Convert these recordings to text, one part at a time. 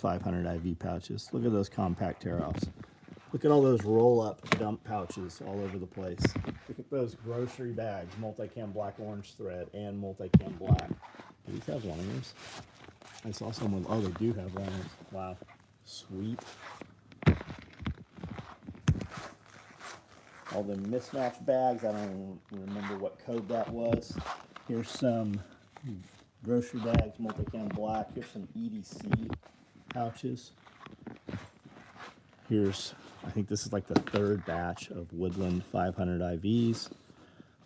500 IV pouches. Look at those compact tear-offs. Look at all those roll-up dump pouches all over the place. Look at those grocery bags, multicam black orange thread and multicam black. Do these have liners? I saw someone, oh, they do have liners. Wow, sweet. All the mismatched bags, I don't remember what code that was. Here's some grocery bags, multicam black. Here's some EDC pouches. Here's, I think this is like the third batch of Woodland 500 IVs.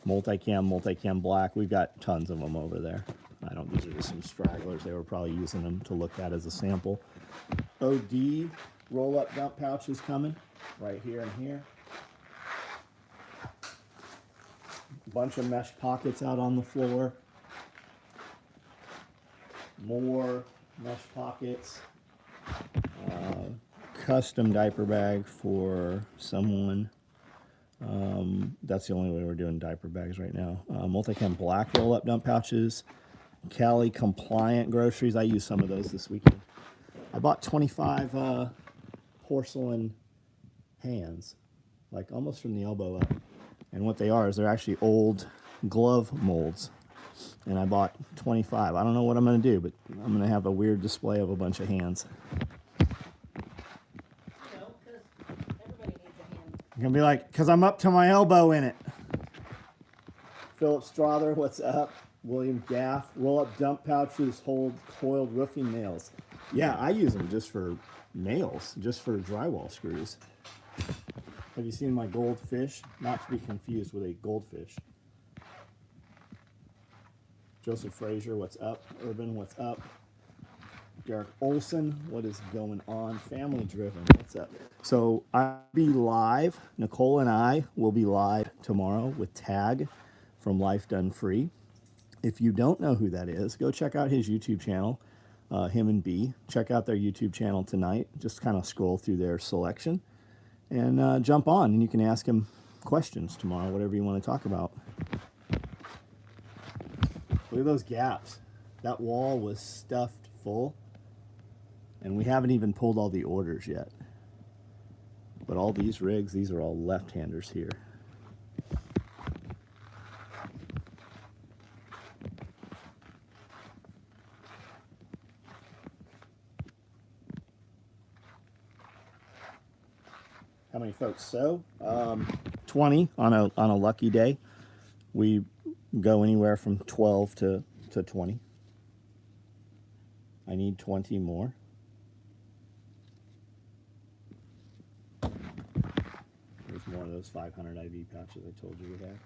Multicam black. We've got tons of them over there. I don't, these are just some stragglers. They were probably using them to look at as a sample. OD roll-up dump pouches coming right here and here. Bunch of mesh pockets out on the floor. More mesh pockets. Custom diaper bag for someone. That's the only way we're doing diaper bags right now. Multicam black roll-up dump pouches. Cali compliant groceries. I used some of those this weekend. I bought 25 porcelain hands, like almost from the elbow up. And what they are is they're actually old glove molds. And I bought 25. I don't know what I'm going to do, but I'm going to have a weird display of a bunch of hands. I'm going to be like, because I'm up to my elbow in it. Philip Strother, what's up? William Gaff, roll-up dump pouches hold coiled roofing nails. Yeah, I use them just for nails, just for drywall screws. Have you seen my goldfish? Not to be confused with a goldfish. Joseph Frazier, what's up? Urban, what's up? Derek Olson, what is going on? Family Driven, what's up? So I'll be live. Nicole and I will be live tomorrow with Tag from Life Done Free. If you don't know who that is, go check out his YouTube channel, him and B. Check out their YouTube channel tonight. Just kind of scroll through their selection and jump on, and you can ask him questions tomorrow, whatever you want to talk about. Look at those gaps. That wall was stuffed full, and we haven't even pulled all the orders yet. But all these rigs, these are all left-handers here. How many folks sew? 20 on a lucky day. We go anywhere from 12 to 20. I need 20 more. There's more of those 500 IV pouches I told you we had.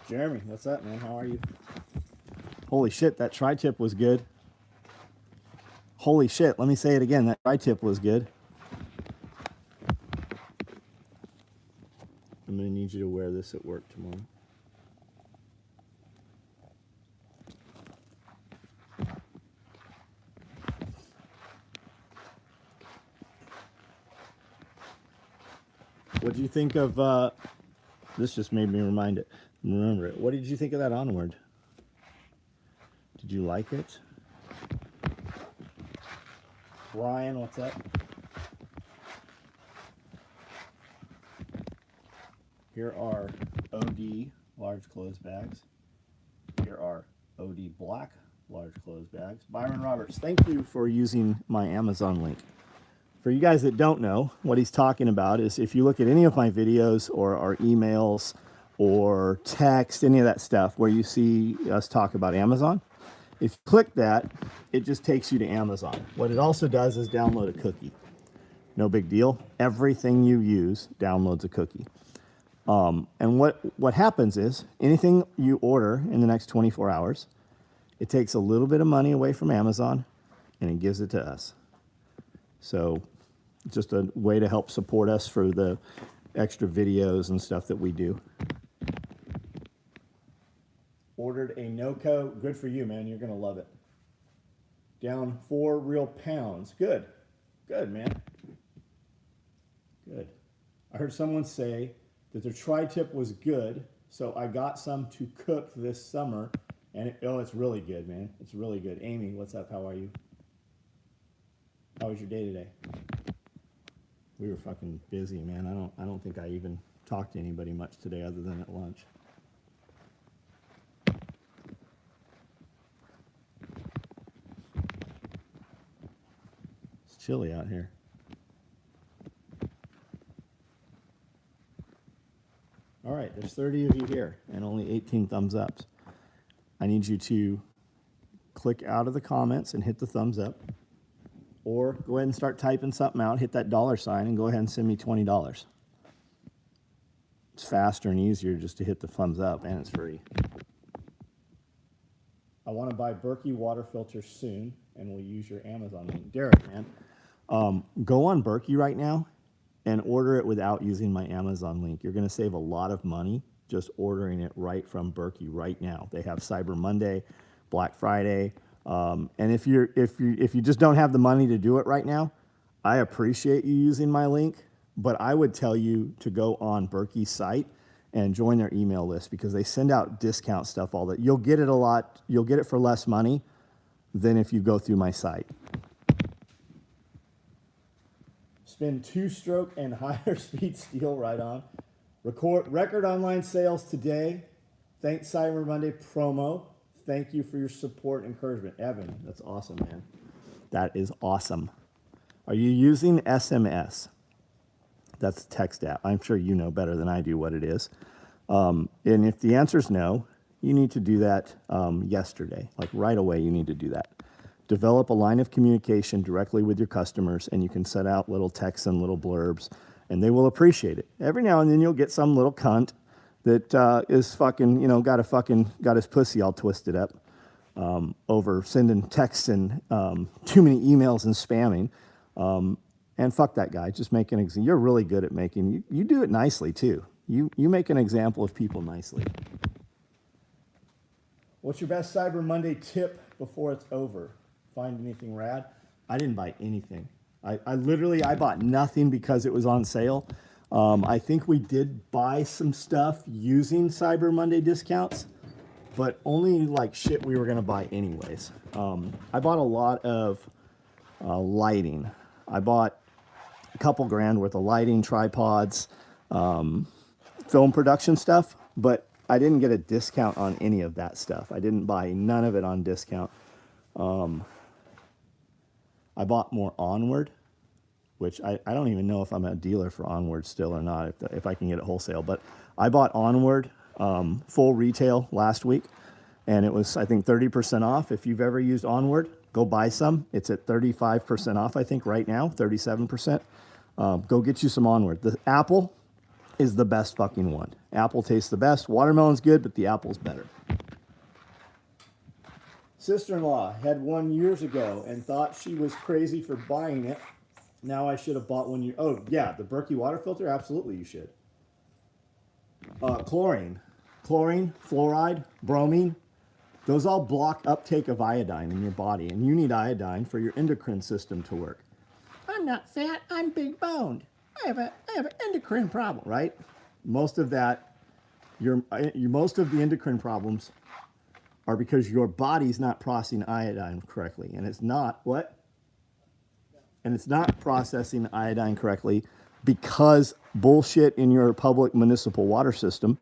Jeremy, what's up, man? How are you? Holy shit, that tri-tip was good. Holy shit, let me say it again. That tri-tip was good. I'm going to need you to wear this at work tomorrow. What do you think of, this just made me remember it. What did you think of that onward? Did you like it? Ryan, what's up? Here are OD large clothes bags. Here are OD black large clothes bags. Byron Roberts, thank you for using my Amazon link. For you guys that don't know, what he's talking about is if you look at any of my videos or our emails or text, any of that stuff where you see us talk about Amazon, if you click that, it just takes you to Amazon. What it also does is download a cookie. No big deal. Everything you use downloads a cookie. And what happens is anything you order in the next 24 hours, it takes a little bit of money away from Amazon and it gives it to us. So just a way to help support us for the extra videos and stuff that we do. Ordered a NOCO. Good for you, man. You're going to love it. Down 4 real pounds. Good. Good, man. Good. I heard someone say that their tri-tip was good, So I got some to cook this summer, and it's really good, man. It's really good. Amy, what's up? How are you? How was your day today? We were fucking busy, man. I don't think I even talked to anybody much today other than at lunch. It's chilly out here. All right, there's 30 of you here and only 18 thumbs ups. I need you to click out of the comments and hit the thumbs up, or go ahead and start typing something out, hit that $sign, and go ahead and send me $20. It's faster and easier just to hit the thumbs up, and it's free. I want to buy Berkey water filters soon, and we'll use your Amazon link. Derek, man, go on Berkey right now and order it without using my Amazon link. You're going to save a lot of money just ordering it right from Berkey right now. They have Cyber Monday, Black Friday, and if you just don't have the money to do it right now, I appreciate you using my link, but I would tell you to go on Berkey's site and join their email list, because they send out discount stuff all that. You'll get it for less money than if you go through my site. Spin 2-stroke and higher speed steel right on. Record online sales today. Thanks Cyber Monday promo. Thank you for your support and encouragement. Evan, that's awesome, man. That is awesome. Are you using SMS? That's a text app. I'm sure you know better than I do what it is. And if the answer is no, you need to do that yesterday. Like right away, you need to do that. Develop a line of communication directly with your customers, and you can set out little texts and little blurbs, and they will appreciate it. Every now and then you'll get some little cunt that is fucking, got his pussy all twisted up over sending texts and too many emails and spamming. And fuck that guy. Just make an example. You're really good at making, you do it nicely too. You make an example of people nicely. What's your best Cyber Monday tip before it's over? Find anything rad? I didn't buy anything. I bought nothing because it was on sale. I think we did buy some stuff using Cyber Monday discounts, but only like shit we were going to buy anyways. I bought a lot of lighting. I bought a couple grand worth of lighting, tripods, film production stuff, but I didn't get a discount on any of that stuff. I didn't buy none of it on discount. I bought more Onward, which I don't even know if I'm a dealer for Onward still or not, if I can get it wholesale. But I bought Onward full retail last week, and it was, I think, 30% off. If you've ever used Onward, go buy some. It's at 35% off, I think, right now, 37%. Go get you some Onward. The apple is the best fucking one. Apple tastes the best. Watermelon's good, but the apple's better. Sister-in-law had one years ago and thought she was crazy for buying it. Now I should have bought one. Oh, yeah, the Berkey water filter? Absolutely, you should. Chlorine, fluoride, bromine, those all block uptake of iodine in your body, and you need iodine for your endocrine system to work. I'm not fat, I'm big boned. I have an endocrine problem, right? Most of that, most of the endocrine problems are because your body's not processing iodine correctly, and it's not what? And it's not processing iodine correctly because bullshit in your public municipal water system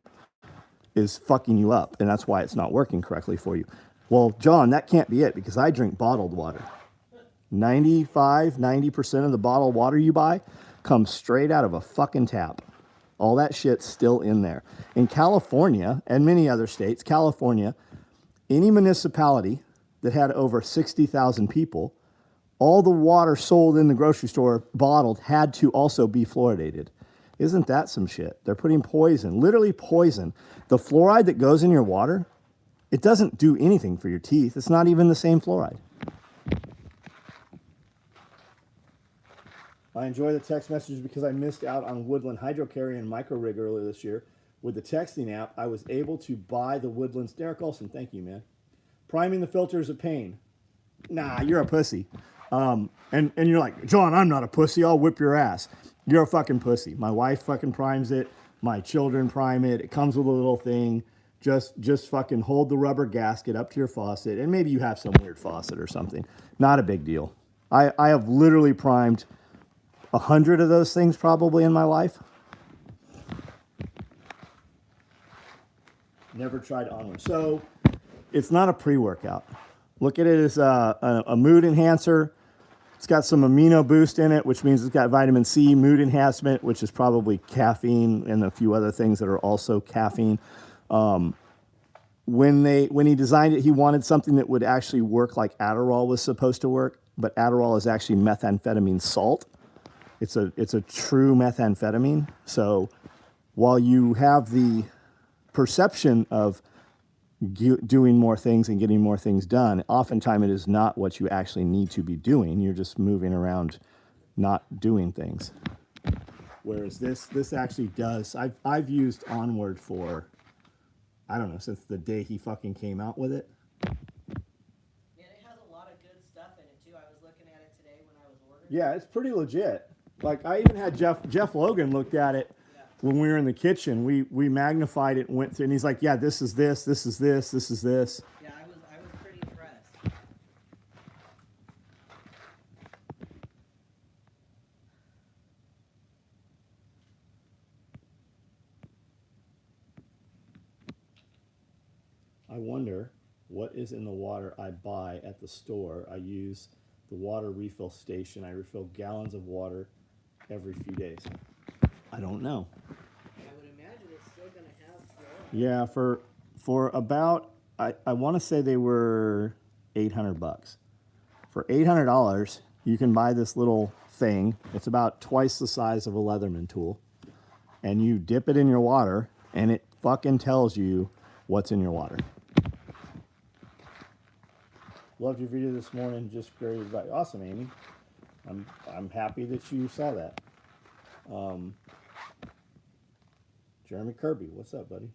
is fucking you up, and that's why it's not working correctly for you. Well, John, that can't be it, because I drink bottled water. 90% of the bottled water you buy comes straight out of a fucking tap. All that shit's still in there. In California and many other states, California, any municipality that had over 60,000 people, all the water sold in the grocery store bottled had to also be fluoridated. Isn't that some shit? They're putting poison, literally poison. The fluoride that goes in your water, it doesn't do anything for your teeth. It's not even the same fluoride. I enjoy the text messages because I missed out on Woodland Hydrocarrier and Micro Rig earlier this year. With the texting app, I was able to buy the Woodlands. Derek Olson, thank you, man. Priming the filter is a pain. Nah, you're a pussy. And you're like, John, I'm not a pussy. I'll whip your ass. You're a fucking pussy. My wife fucking primes it. my children prime it. It comes with a little thing. Just fucking hold the rubber gasket up to your faucet, and maybe you have some weird faucet or something. Not a big deal. I have literally primed 100 of those things probably in my life. Never tried Onward. So it's not a pre-workout. Look at it as a mood enhancer. It's got some amino boost in it, which means it's got vitamin C, mood enhancement, which is probably caffeine, and a few other things that are also caffeine. When he designed it, he wanted something that would actually work like Adderall was supposed to work, but Adderall is actually methamphetamine salt. It's a true methamphetamine. So while you have the perception of doing more things and getting more things done, oftentimes it is not what you actually need to be doing. You're just moving around, not doing things. Whereas this actually does. I've used Onward for, I don't know, since the day he fucking came out with it. And it has a lot of good stuff in it too. I was looking at it today when I was ordering. Yeah, it's pretty legit. Like I even had Jeff Logan looked at it when we were in the kitchen. We magnified it and went through, and he's like, "Yeah, this is this, this is this, this is this." Yeah, I was pretty impressed. I wonder what is in the water I buy at the store. I use the water refill station. I refill gallons of water every few days. I don't know. I would imagine it's still going to have fluoride. Yeah, for about, I want to say they were $800. For $800, you can buy this little thing. It's about twice the size of a Leatherman tool. And you dip it in your water, and it fucking tells you what's in your water. Loved your video this morning. Just great. Awesome, Amy. I'm happy that you saw that. Jeremy Kirby, what's up, buddy?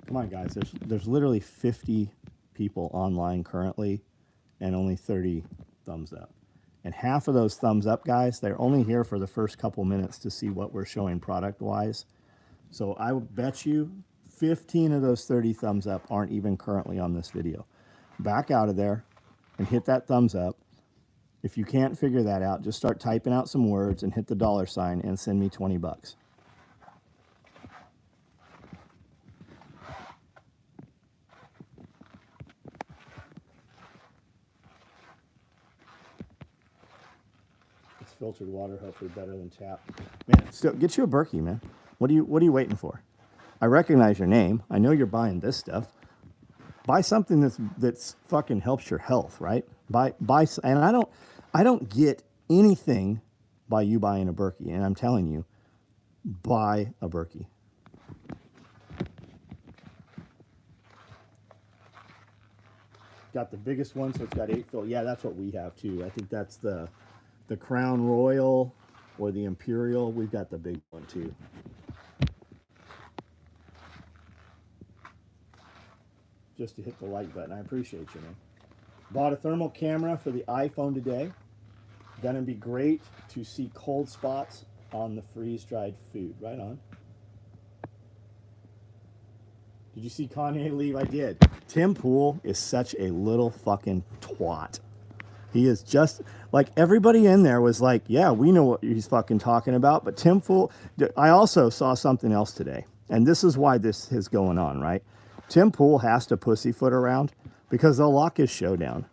Come on, guys. There's literally 50 people online currently, and only 30 thumbs up. And half of those thumbs up, guys, they're only here for the first couple minutes to see what we're showing product-wise. So I would bet you 15 of those 30 thumbs up aren't even currently on this video. Back out of there and hit that thumbs up. If you can't figure that out, just start typing out some words and hit the $ and send me 20 bucks. Filtered water, hopefully better than tap. Man, still get you a Berkey, man. What are you waiting for? I recognize your name. I know you're buying this stuff. Buy something that's fucking helps your health, right? Buy, and I don't get anything by you buying a Berkey, and I'm telling you, buy a Berkey. Got the biggest one, so it's got 8 fill. Yeah, that's what we have too. I think that's the Crown Royal or the Imperial. We've got the big one too. Just to hit the like button. I appreciate you, man. Bought a thermal camera for the iPhone today. Gonna be great to see cold spots on the freeze-dried food. Right on. Did you see Kanye leave? I did. Tim Pool is such a little fucking twat. He is just like everybody in there was like, yeah, we know what he's fucking talking about. But Tim Pool, I also saw something else today. And this is why this is going on, right? Tim Pool has to pussyfoot around because they'll lock his show down.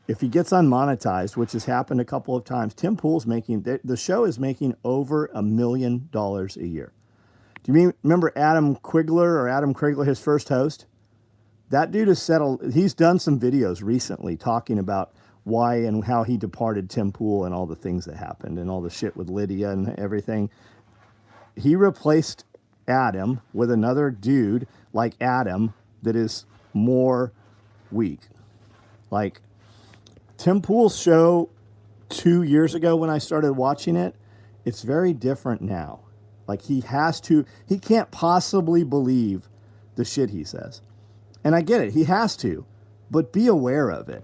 If he gets unmonetized, which has happened a couple of times, Tim Pool's making, the show is making over $1 million a year. Do you remember Adam Crigler, his first host? That dude has settled, he's done some videos recently talking about why and how he departed Tim Pool and all the things that happened and all the shit with Lydia and everything. He replaced Adam with another dude like Adam that is more weak. Like Tim Pool's show 2 years ago when I started watching it, it's very different now. Like he can't possibly believe the shit he says. And I get it, he has to, but be aware of it.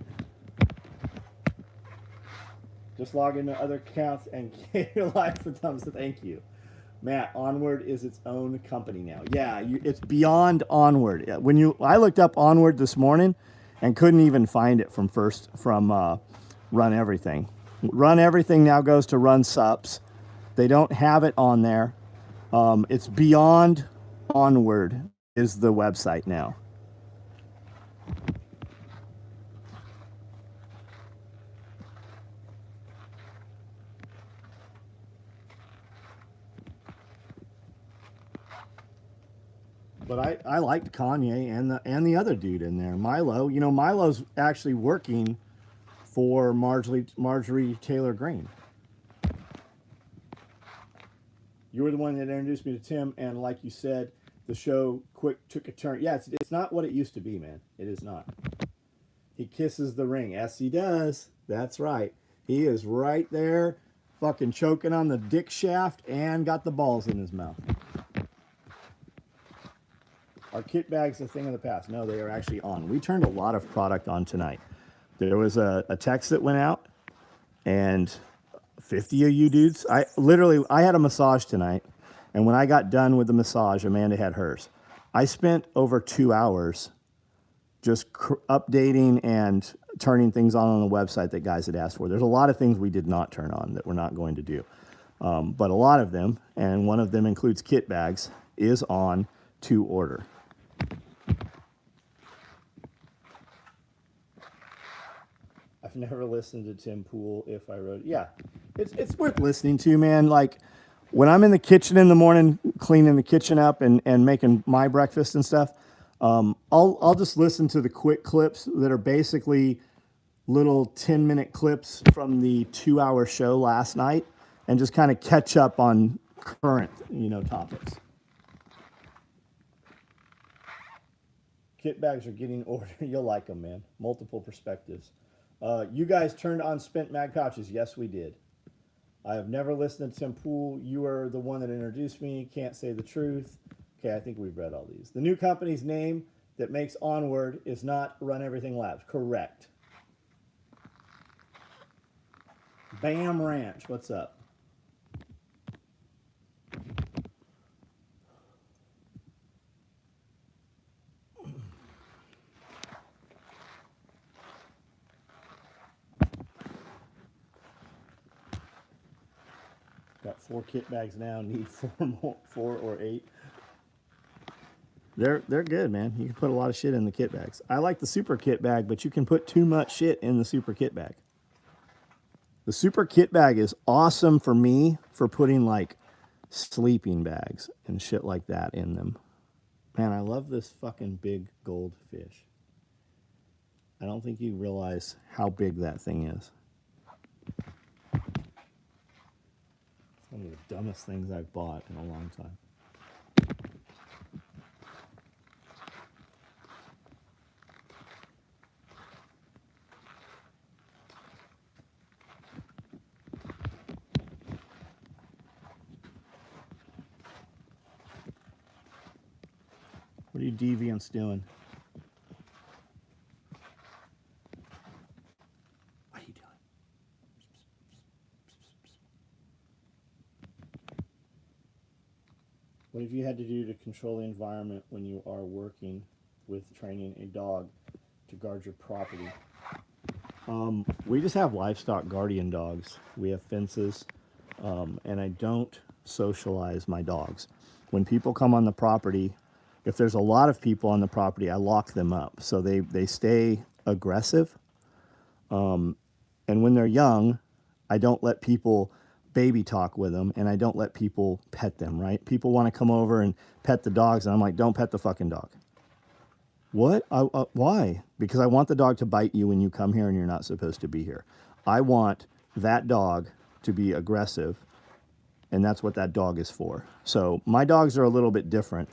Just log into other accounts and get your life for thumbs. Thank you. Matt, Onward is its own company now. Yeah, it's beyond Onward. I looked up Onward this morning and couldn't even find it from Run Everything. Run Everything now goes to Run Sups. They don't have it on there. It's beyond Onward is the website now. But I liked Kanye and the other dude in there, Milo. You know, Milo's actually working for Marjorie Taylor Greene. You were the one that introduced me to Tim, and like you said, the show took a turn. Yeah, it's not what it used to be, man. It is not. He kisses the ring. Yes, he does. That's right. He is right there, fucking choking on the dick shaft and got the balls in his mouth. Are kit bags a thing of the past? No, they are actually on. We turned a lot of product on tonight. There was a text that went out, and 50 of you dudes. I had a massage tonight, and when I got done with the massage, Amanda had hers. I spent over 2 hours just updating and turning things on the website that guys had asked for. There's a lot of things we did not turn on that we're not going to do. But a lot of them, and one of them includes kit bags, is on to order. I've never listened to Tim Pool if I wrote it. Yeah, it's worth listening to, man. Like when I'm in the kitchen in the morning, cleaning the kitchen up and making my breakfast and stuff, I'll just listen to the quick clips that are basically little 10-minute clips from the 2-hour show last night and just kind of catch up on current, topics. Kit bags are getting ordered. You'll like them, man. Multiple perspectives. You guys turned on spent mag pouches. Yes, we did. I have never listened to Tim Pool. You are the one that introduced me. Can't say the truth. Okay, I think we've read all these. The new company's name that makes Onward is not Run Everything Labs. Correct. Bam Ranch, what's up? Got 4 kit bags now. Need 4 or 8. They're good, man. You can put a lot of shit in the kit bags. I like the super kit bag, but you can put too much shit in the super kit bag. The super kit bag is awesome for me for putting like sleeping bags and shit like that in them. Man, I love this fucking big goldfish. I don't think you realize how big that thing is. It's one of the dumbest things I've bought in a long time. What are you deviants doing? What are you doing? What have you had to do to control the environment when you are working with training a dog to guard your property? We just have livestock guardian dogs. We have fences, and I don't socialize my dogs. When people come on the property, if there's a lot of people on the property, I lock them up so they stay aggressive. And when they're young, I don't let people baby talk with them, and I don't let people pet them, right? People want to come over and pet the dogs, and I'm like, don't pet the fucking dog. What? Why? Because I want the dog to bite you when you come here and you're not supposed to be here. I want that dog to be aggressive, and that's what that dog is for. So my dogs are a little bit different.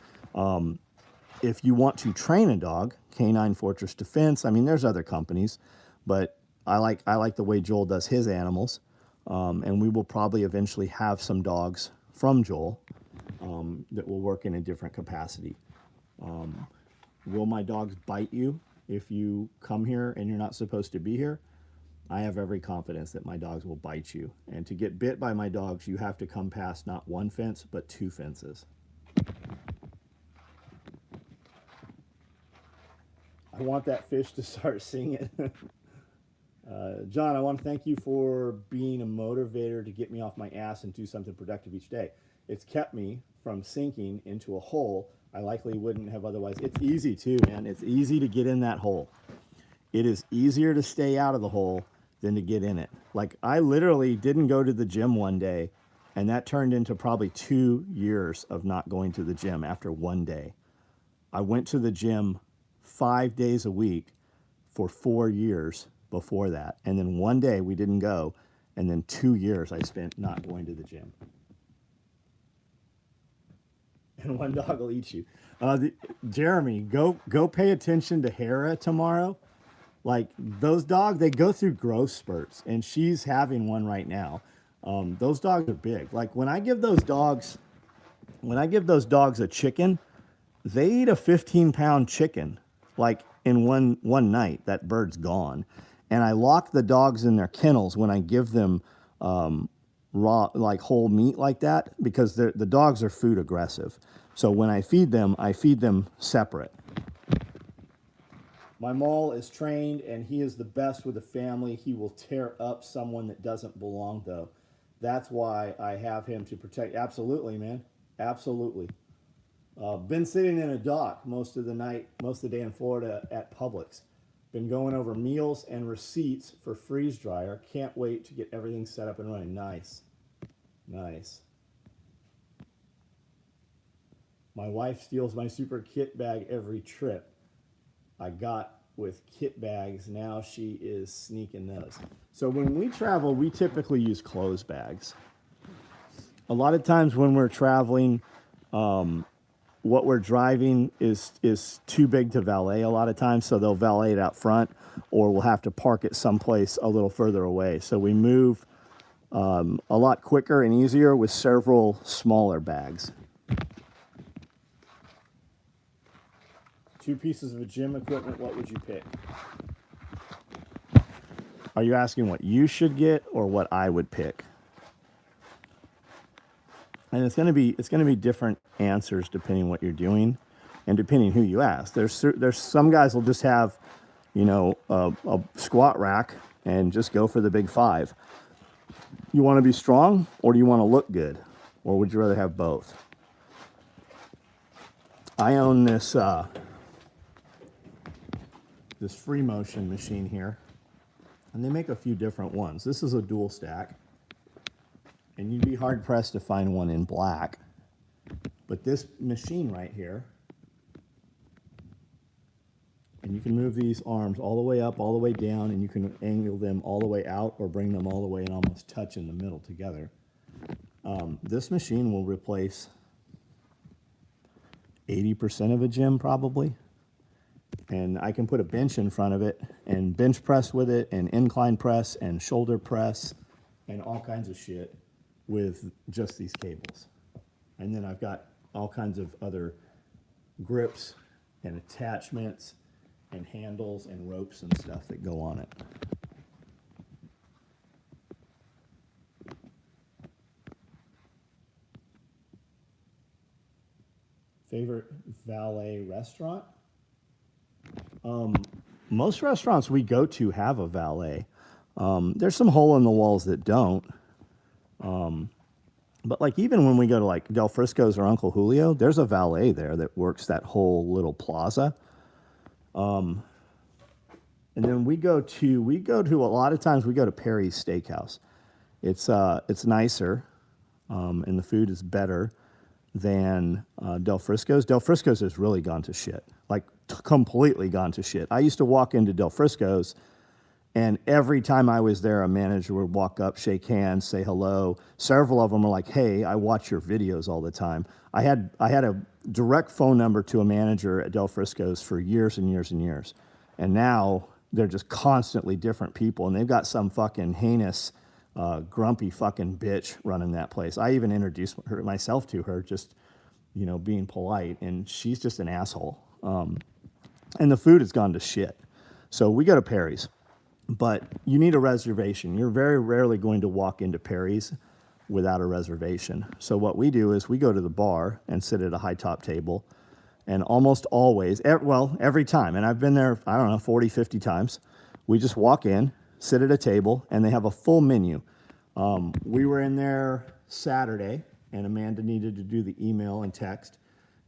If you want to train a dog, Canine Fortress Defense, I mean, there's other companies, but I like the way Joel does his animals. And we will probably eventually have some dogs from Joel that will work in a different capacity. Will my dogs bite you if you come here and you're not supposed to be here? I have every confidence that my dogs will bite you. And to get bit by my dogs, you have to come past not one fence, but 2 fences. I want that fish to start singing. John, I want to thank you for being a motivator to get me off my ass and do something productive each day. It's kept me from sinking into a hole I likely wouldn't have otherwise. It's easy too, man. It's easy to get in that hole. It is easier to stay out of the hole than to get in it. Like, I literally didn't go to the gym one day, and that turned into probably 2 years of not going to the gym after one day. I went to the gym 5 days a week for 4 years before that. And then one day we didn't go. And then 2 years I spent not going to the gym. And one dog will eat you. Jeremy, go pay attention to Hera tomorrow. Like, those dogs, they go through growth spurts, and she's having one right now. Those dogs are big. Like, when I give those dogs a chicken, they eat a 15-pound chicken, like, in one night. That bird's gone. And I lock the dogs in their kennels when I give them raw, like whole meat like that, because the dogs are food aggressive. So when I feed them separate. My Maul is trained, and he is the best with a family. He will tear up someone that doesn't belong, though. That's why I have him to protect. Absolutely, man. Absolutely. Been sitting in a dock most of the day in Florida at Publix. Been going over meals and receipts for freeze dryer. Can't wait to get everything set up and running. Nice. Nice. My wife steals my super kit bag every trip I got with kit bags. Now she is sneaking those. So when we travel, we typically use clothes bags. A lot of times when we're traveling, what we're driving is too big to valet a lot of times, so they'll valet it out front, or we'll have to park it someplace a little further away. So we move a lot quicker and easier with several smaller bags. 2 pieces of gym equipment, what would you pick? Are you asking what you should get or what I would pick? And it's going to be different answers depending what you're doing and depending who you ask. There's some guys will just have, a squat rack and just go for the big 5. You want to be strong, or do you want to look good, or would you rather have both? I own this free motion machine here, and they make a few different ones. This is a dual stack, and you'd be hard pressed to find one in black. But this machine right here, and you can move these arms all the way up, all the way down, and you can angle them all the way out or bring them all the way and almost touch in the middle together. This machine will replace 80% of a gym probably. And I can put a bench in front of it and bench press with it and incline press and shoulder press and all kinds of shit with just these cables. And then I've got all kinds of other grips and attachments and handles and ropes and stuff that go on it. Favorite valet restaurant? Most restaurants we go to have a valet. There's some hole in the walls that don't. But like even when we go to like Del Frisco's or Uncle Julio, there's a valet there that works that whole little plaza. And then we go to a lot of times we go to Perry's Steakhouse. It's nicer, and the food is better than Del Frisco's. Del Frisco's has really gone to shit, like completely gone to shit. I used to walk into Del Frisco's, and every time I was there, a manager would walk up, shake hands, say hello. Several of them were like, "Hey, I watch your videos all the time." I had a direct phone number to a manager at Del Frisco's for years and years and years, and now they're just constantly different people, and they've got some fucking heinous, grumpy fucking bitch running that place. I even introduced myself to her, just being polite, and she's just an asshole. And the food has gone to shit. So we go to Perry's. but you need a reservation. You're very rarely going to walk into Perry's without a reservation. So what we do is we go to the bar and sit at a high top table, and almost always, well, every time, and I've been there, I don't know, 40, 50 times, we just walk in, sit at a table, and they have a full menu. We were in there Saturday, and Amanda needed to do the email and text,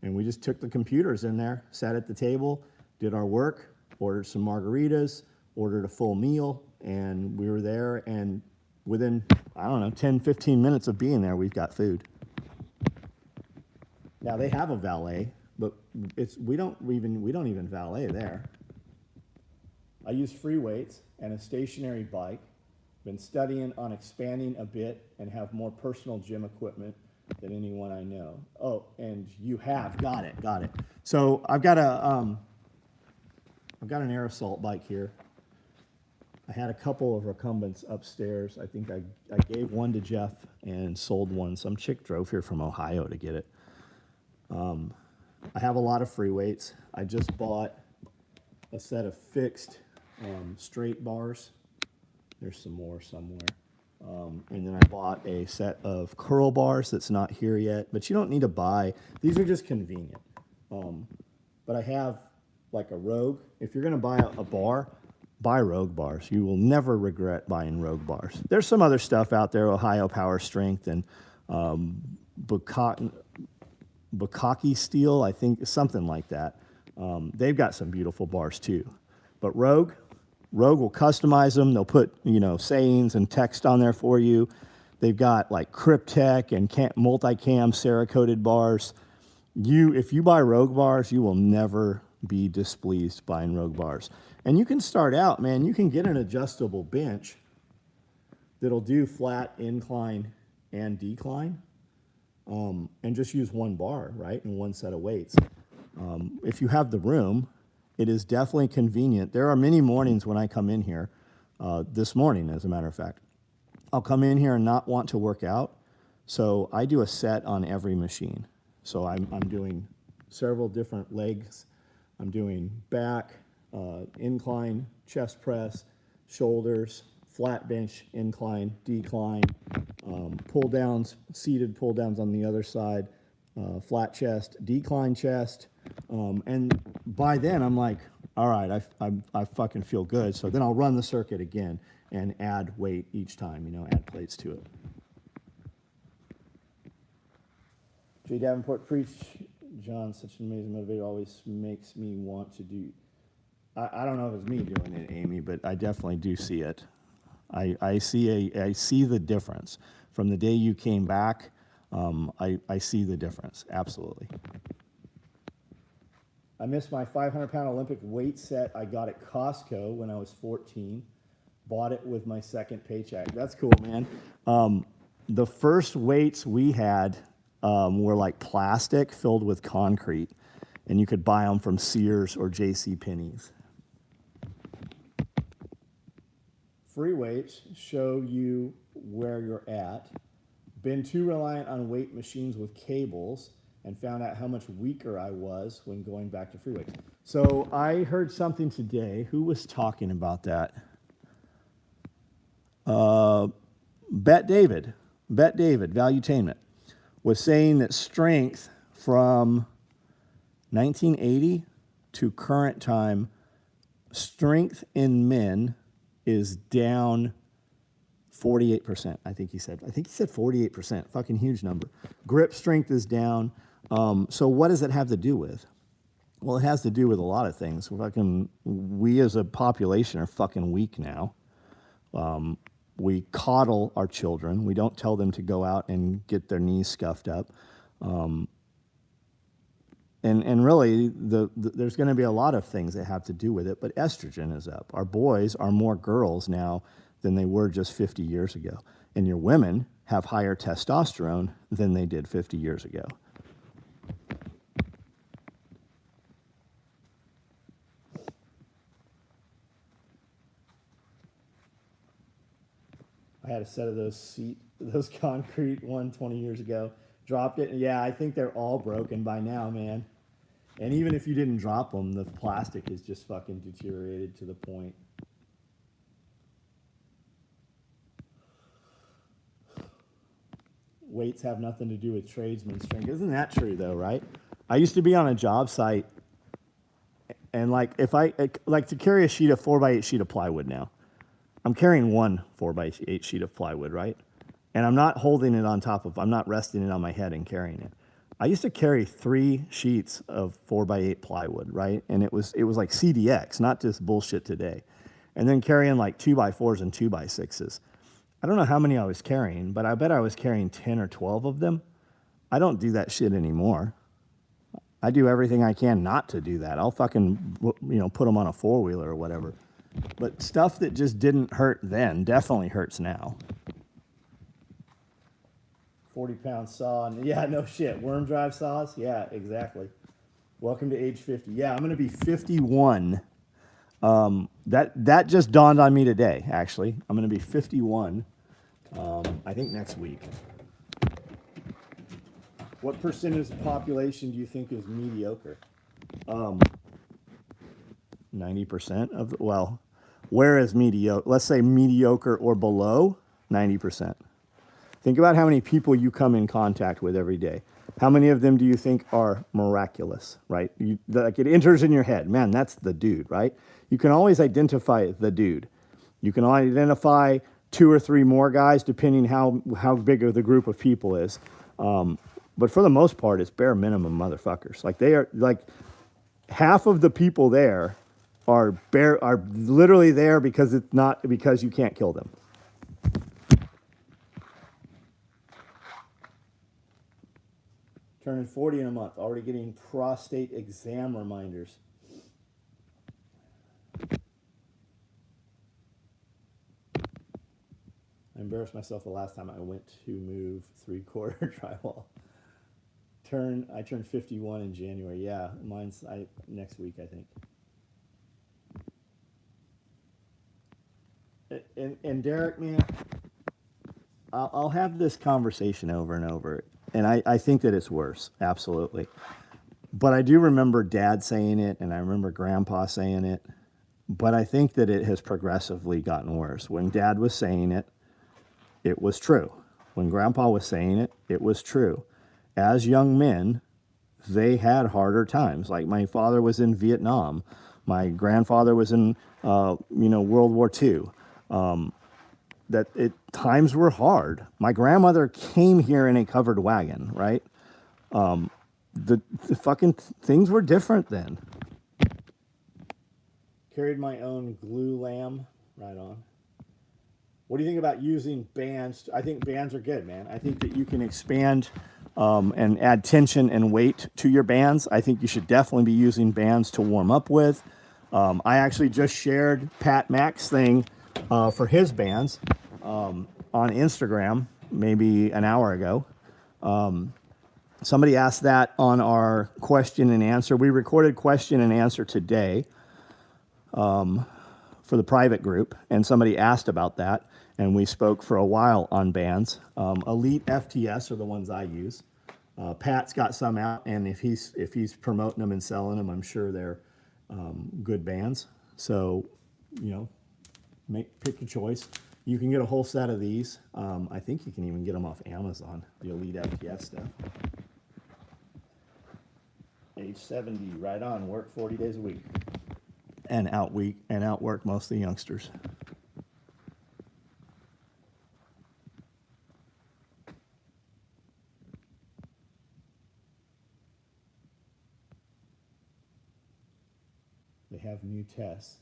and we just took the computers in there, sat at the table, did our work, ordered some margaritas, ordered a full meal, and we were there, and within, I don't know, 10, 15 minutes of being there, we've got food. Now they have a valet, but we don't even valet there. I use free weights and a stationary bike. Been studying on expanding a bit and have more personal gym equipment than anyone I know. Oh, and you have got it. So I've got an air assault bike here. I had a couple of recumbents upstairs. I think I gave one to Jeff and sold one. Some chick drove here from Ohio to get it. I have a lot of free weights. I just bought a set of fixed straight bars. There's some more somewhere. And then I bought a set of curl bars that's not here yet, but you don't need to buy. These are just convenient. But I have like a Rogue. If you're going to buy a bar, buy Rogue bars. You will never regret buying Rogue bars. There's some other stuff out there, Ohio Power Strength and Bukkake Steel, I think, something like that. They've got some beautiful bars too. But Rogue will customize them. They'll put, sayings and text on there for you. They've got like Cryptek and multicam Cerakoted bars. If you buy Rogue bars, you will never be displeased buying Rogue bars. And you can start out, man, you can get an adjustable bench that'll do flat, incline, and decline. And just use one bar, right, and one set of weights. If you have the room, it is definitely convenient. There are many mornings when I come in here, this morning, as a matter of fact, I'll come in here and not want to work out, so I do a set on every machine. So I'm doing several different legs. I'm doing back, incline, chest press, shoulders, flat bench, incline, decline, pull downs, seated pull downs on the other side, flat chest, decline chest. And by then I'm like, all right, I fucking feel good. So then I'll run the circuit again and add weight each time, add plates to it. Jay Davenport, preach, John, such an amazing motivator, always makes me want to do. I don't know if it's me doing it, Amy, but I definitely do see it. I see the difference. From the day you came back, I see the difference, absolutely. I missed my 500-pound Olympic weight set I got at Costco when I was 14. Bought it with my second paycheck. That's cool, man. The first weights we had were like plastic filled with concrete, and you could buy them from Sears or JCPenney's. Free weights show you where you're at. Been too reliant on weight machines with cables and found out how much weaker I was when going back to free weights. So I heard something today. Who was talking about that? Bet David, Valuetainment, was saying that strength from 1980 to current time, strength in men is down 48%, I think he said. 48%, fucking huge number. Grip strength is down. So what does it have to do with? Well, it has to do with a lot of things. We as a population are fucking weak now. We coddle our children. We don't tell them to go out and get their knees scuffed up. And really, there's going to be a lot of things that have to do with it, but estrogen is up. Our boys are more girls now than they were just 50 years ago. And your women have higher testosterone than they did 50 years ago. I had a set of those concrete 20 years ago. Dropped it. Yeah, I think they're all broken by now, man. And even if you didn't drop them, the plastic is just fucking deteriorated to the point. weights have nothing to do with tradesman strength. Isn't that true though, right? I used to be on a job site, and like if I like to carry a sheet of 4x8 sheet of plywood now, I'm carrying one 4x8 sheet of plywood, right? And I'm not holding it on top of, I'm not resting it on my head and carrying it. I used to carry 3 sheets of 4x8 plywood, right? And it was like CDX, not just bullshit today. And then carrying like 2x4s and 2x6s. I don't know how many I was carrying, but I bet I was carrying 10 or 12 of them. I don't do that shit anymore. I do everything I can not to do that. I'll fucking, put them on a 4-wheeler or whatever. But stuff that just didn't hurt then definitely hurts now. 40-pound saw. Yeah, no shit. Worm drive saws? Yeah, exactly. Welcome to age 50. Yeah, I'm going to be 51. That just dawned on me today, actually. I'm going to be 51, I think next week. What percentage of the population do you think is mediocre? 90% of the, well, where is mediocre? Let's say mediocre or below, 90%. Think about how many people you come in contact with every day. How many of them do you think are miraculous, right? Like it enters in your head, man, that's the dude, right? You can always identify the dude. You can identify 2 or 3 more guys depending how big of the group of people is. But for the most part, it's bare minimum motherfuckers. Like they are like half of the people there are literally there because it's not because you can't kill them. Turning 40 in a month, already getting prostate exam reminders. I embarrassed myself the last time I went to move 3/4 drywall. I turned 51 in January. Yeah, mine's next week, I think. And Derek, man, I'll have this conversation over and over. And I think that it's worse, absolutely. But I do remember Dad saying it, and I remember Grandpa saying it. But I think that it has progressively gotten worse. When Dad was saying it, it was true. When Grandpa was saying it, it was true. As young men, they had harder times. Like my father was in Vietnam. My grandfather was in, World War II. Times were hard. My grandmother came here in a covered wagon, right? The fucking things were different then. Carried my own glue lamb. Right on. What do you think about using bands? I think bands are good, man. I think that you can expand and add tension and weight to your bands. I think you should definitely be using bands to warm up with. I actually just shared Pat Mack's thing for his bands on Instagram maybe an hour ago. Somebody asked that on our question and answer. We recorded question and answer today for the private group, and somebody asked about that, and we spoke for a while on bands. Elite FTS are the ones I use. Pat's got some out, and if he's promoting them and selling them, I'm sure they're good bands. So, pick your choice. You can get a whole set of these. I think you can even get them off Amazon, the Elite FTS stuff. Age 70, right on, work 40 days a week. And outwork most of the youngsters. They have new tests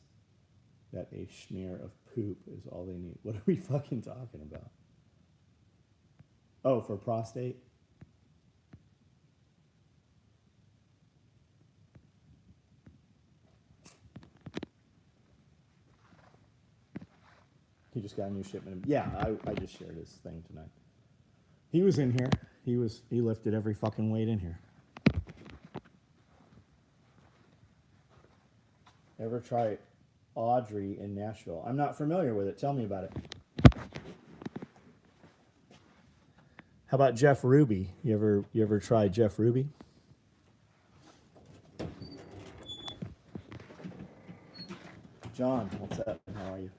that a smear of poop is all they need. What are we fucking talking about? Oh, for prostate? He just got a new shipment. Yeah, I just shared his thing tonight. He was in here. He lifted every fucking weight in here. Ever try Audrey in Nashville? I'm not familiar with it. Tell me about it. How about Jeff Ruby? You ever try Jeff Ruby? John, what's up? How are you?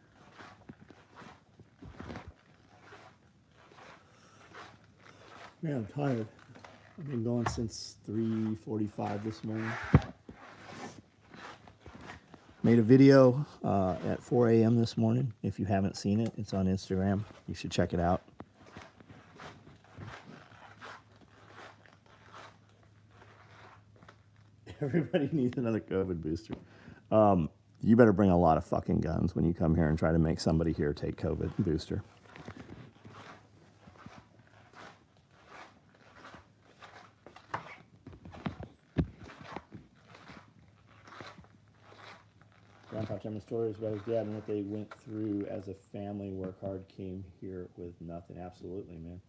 Man, I'm tired. I've been going since 3:45 this morning. Made a video at 4 a.m. this morning. If you haven't seen it, it's on Instagram. You should check it out. Everybody needs another COVID booster. You better bring a lot of fucking guns when you come here and try to make somebody here take COVID booster. Grandpa telling me stories about his dad and what they went through as a family, work hard, came here with nothing. Absolutely, man.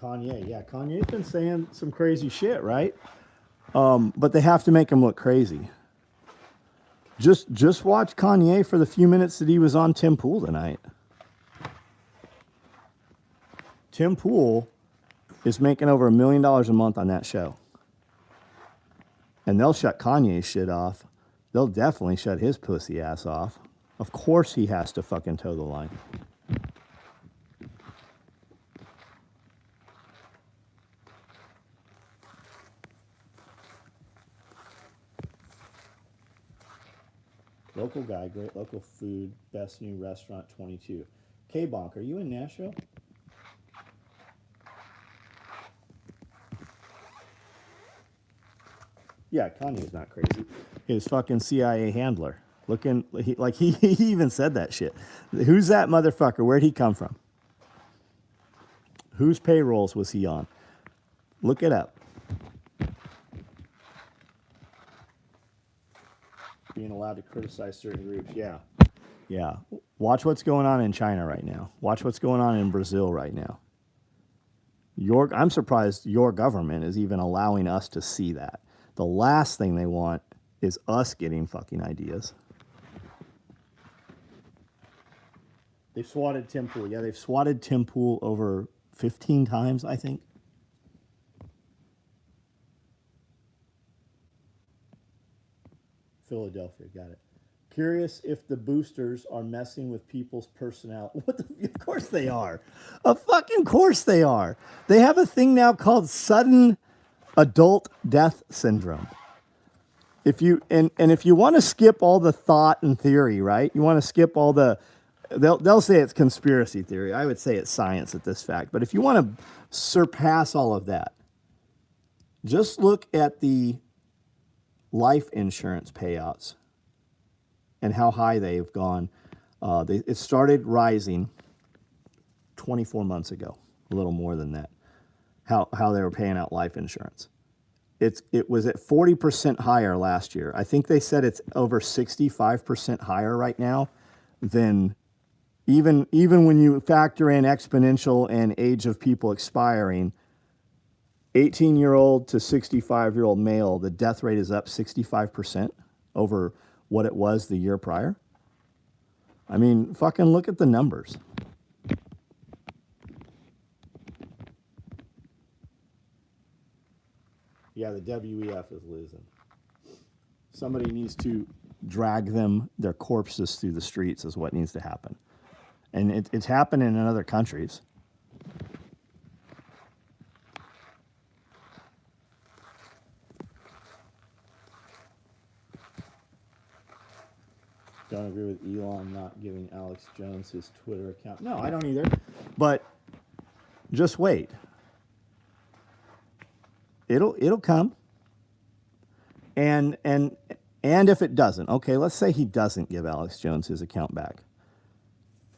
Kanye, yeah, Kanye's been saying some crazy shit, right? But they have to make him look crazy. Just watch Kanye for the few minutes that he was on Tim Pool tonight. Tim Pool is making over $1 million a month on that show. And they'll shut Kanye's shit off. They'll definitely shut his pussy ass off. Of course he has to fucking toe the line. Local guy, great local food, best new restaurant 22. K-Bonk, are you in Nashville? Yeah, Kanye's not crazy. His fucking CIA handler. Looking like he even said that shit. Who's that motherfucker? Where'd he come from? Whose payrolls was he on? Look it up. Being allowed to criticize certain groups. Yeah. Yeah. Watch what's going on in China right now. Watch what's going on in Brazil right now. I'm surprised your government is even allowing us to see that. The last thing they want is us getting fucking ideas. They've swatted Tim Pool. Yeah, they've swatted Tim Pool over 15 times, I think. Philadelphia, got it. Curious if the boosters are messing with people's personality. What the? Of course they are. Of fucking course they are. They have a thing now called sudden adult death syndrome. If you if you want to skip all the thought and theory, right? You want to skip all the they'll say it's conspiracy theory. I would say it's science at this fact. But if you want to surpass all of that, just look at the life insurance payouts and how high they've gone. It started rising 24 months ago, a little more than that. How they were paying out life insurance. It was at 40% higher last year. I think they said it's over 65% higher right now than even when you factor in exponential and age of people expiring. 18-year-old to 65-year-old male, the death rate is up 65% over what it was the year prior. I mean, fucking look at the numbers. Yeah, the WEF is losing. Somebody needs to drag their corpses through the streets is what needs to happen. And it's happening in other countries. Don't agree with Elon not giving Alex Jones his Twitter account. No, I don't either. But just wait. It'll come. And if it doesn't, okay, let's say he doesn't give Alex Jones his account back.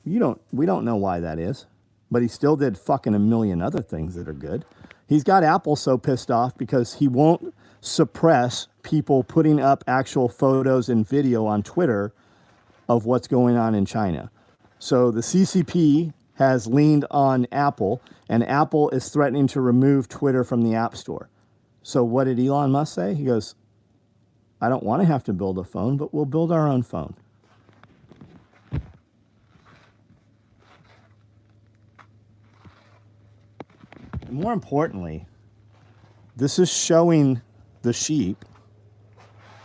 We don't know why that is, but he still did fucking a million other things that are good. He's got Apple so pissed off because he won't suppress people putting up actual photos and video on Twitter of what's going on in China. So the CCP has leaned on Apple, and Apple is threatening to remove Twitter from the App Store. So what did Elon Musk say? He goes, I don't want to have to build a phone, but we'll build our own phone. And more importantly, this is showing the sheep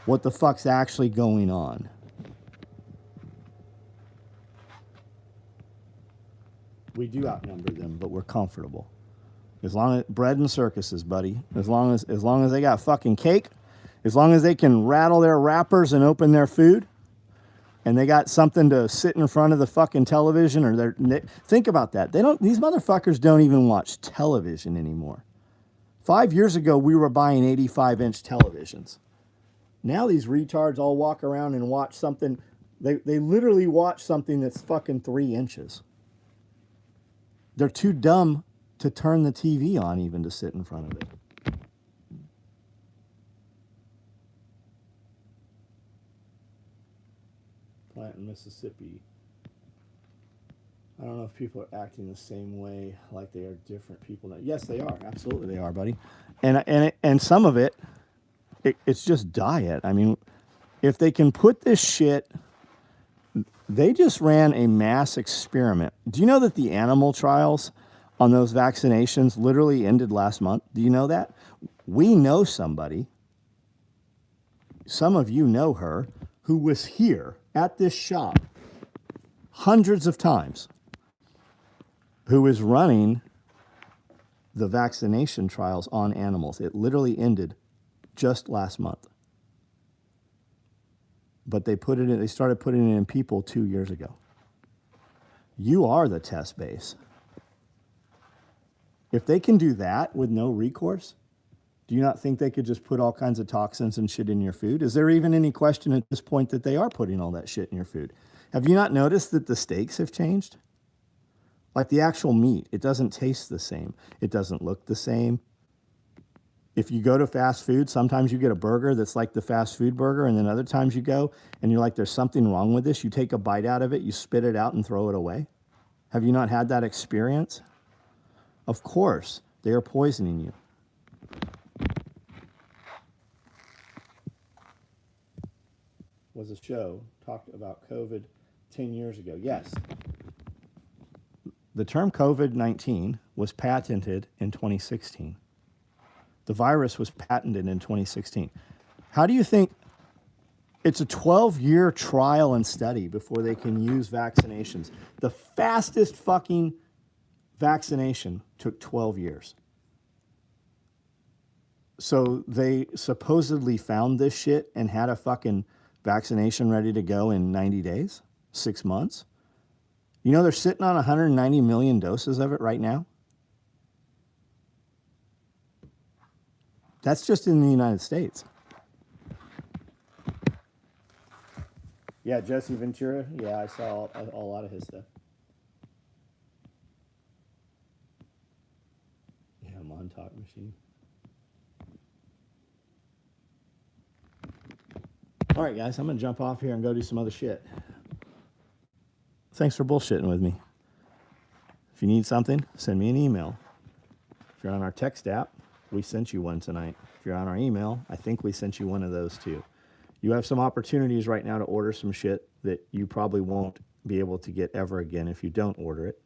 what the fuck's actually going on. We do outnumber them, but we're comfortable. As long as bread and circuses, buddy. As long as they got fucking cake, as long as they can rattle their wrappers and open their food, and they got something to sit in front of the fucking television, or think about that. These motherfuckers don't even watch television anymore. 5 years ago, we were buying 85-inch televisions. Now these retards all walk around and watch something. They literally watch something that's fucking 3 inches. They're too dumb to turn the TV on even to sit in front of it. Plant in Mississippi. I don't know if people are acting the same way, like they are different people now. Yes, they are. Absolutely, they are, buddy. And some of it's just diet. I mean, if they can put this shit, they just ran a mass experiment. Do you know that the animal trials on those vaccinations literally ended last month? Do you know that? We know somebody, some of you know her, who was here at this shop hundreds of times, who is running the vaccination trials on animals. It literally ended just last month. But they started putting it in people 2 years ago. You are the test base. If they can do that with no recourse, do you not think they could just put all kinds of toxins and shit in your food? Is there even any question at this point that they are putting all that shit in your food? Have you not noticed that the steaks have changed? Like the actual meat, it doesn't taste the same. It doesn't look the same. If you go to fast food, sometimes you get a burger that's like the fast food burger, and then other times you go and you're like, there's something wrong with this. You take a bite out of it, you spit it out and throw it away. Have you not had that experience? Of course, they are poisoning you. Was a show talked about COVID 10 years ago. Yes. The term COVID-19 was patented in 2016. The virus was patented in 2016. How do you think it's a 12-year trial and study before they can use vaccinations? The fastest fucking vaccination took 12 years. So they supposedly found this shit and had a fucking vaccination ready to go in 90 days, 6 months. You know, they're sitting on 190 million doses of it right now. That's just in the United States. Yeah, Jesse Ventura. Yeah, I saw a lot of his stuff. Yeah, Montauk machine. All right, guys, I'm going to jump off here and go do some other shit. Thanks for bullshitting with me. If you need something, send me an email. If you're on our text app, we sent you one tonight. If you're on our email, I think we sent you one of those too. You have some opportunities right now to order some shit that you probably won't be able to get ever again if you don't order it.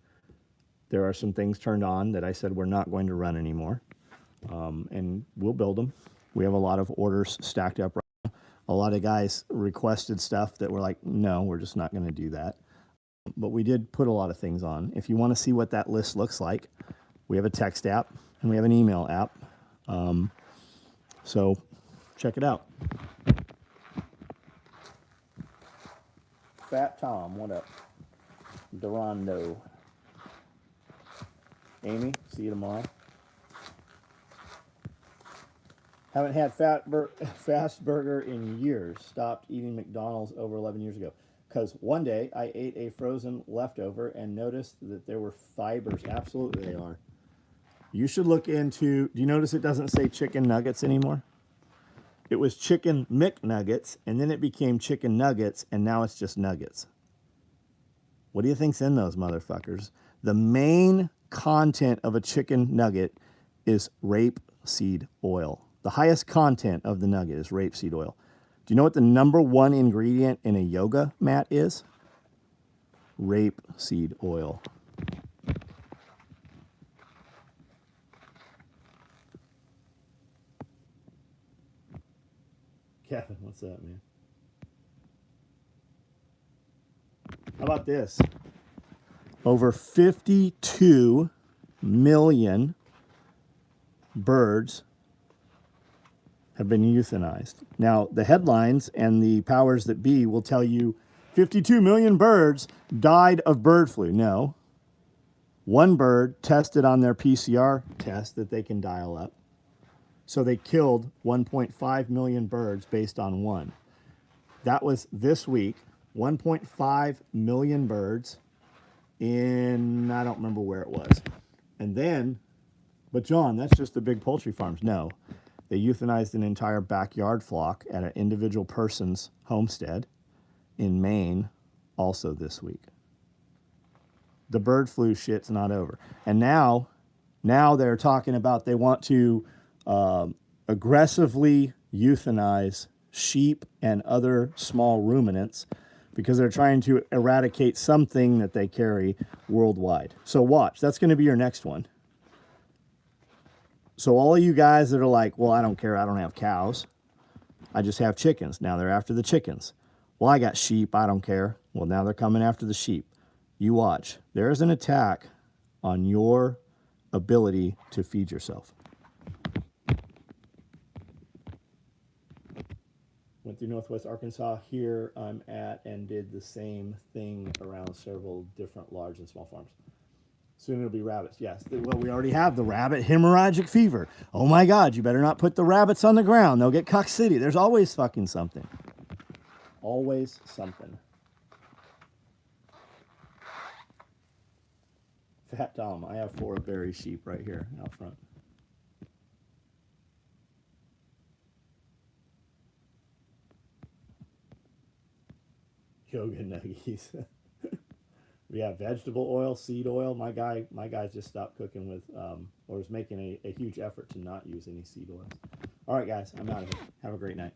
There are some things turned on that I said we're not going to run anymore, and we'll build them. We have a lot of orders stacked up right now. A lot of guys requested stuff that we're like, no, we're just not going to do that. But we did put a lot of things on. If you want to see what that list looks like, we have a text app and we have an email app. So check it out. Fat Tom, what up? Durando. Amy, see you tomorrow. Haven't had fast burger in years. Stopped eating McDonald's over 11 years ago. Because one day I ate a frozen leftover and noticed that there were fibers. Absolutely they are. You should look into, do you notice it doesn't say chicken nuggets anymore? It was chicken McNuggets, and then it became chicken nuggets, and now it's just nuggets. What do you think's in those motherfuckers? The main content of a chicken nugget is rapeseed oil. The highest content of the nugget is rapeseed oil. Do you know what the #1 ingredient in a yoga mat is? Rapeseed oil. Kevin, what's up, man? How about this? over 52 million birds have been euthanized. Now, the headlines and the powers that be will tell you 52 million birds died of bird flu. No. One bird tested on their PCR test that they can dial up. So they killed 1.5 million birds based on one. That was this week, 1.5 million birds in, I don't remember where it was. And then, but John, that's just the big poultry farms. No, they euthanized an entire backyard flock at an individual person's homestead in Maine also this week. The bird flu shit's not over. And now they're talking about they want to aggressively euthanize sheep and other small ruminants because they're trying to eradicate something that they carry worldwide. So watch, that's going to be your next one. So all of you guys that are like, well, I don't care, I don't have cows, I just have chickens. Now they're after the chickens. Well, I got sheep, I don't care. Well, now they're coming after the sheep. You watch. There is an attack on your ability to feed yourself. Went through Northwest Arkansas. Here I'm at and did the same thing around several different large and small farms. Soon it'll be rabbits. Yes. Well, we already have the rabbit hemorrhagic fever. Oh my God, you better not put the rabbits on the ground. They'll get coccidia. There's always fucking something. Always something. Fat Tom, I have 4 berry sheep right here out front. Yoga nuggies. Yeah, vegetable oil, seed oil. My guy just stopped cooking with, or is making a huge effort to not use any seed oils. All right, guys, I'm out of here. Have a great night.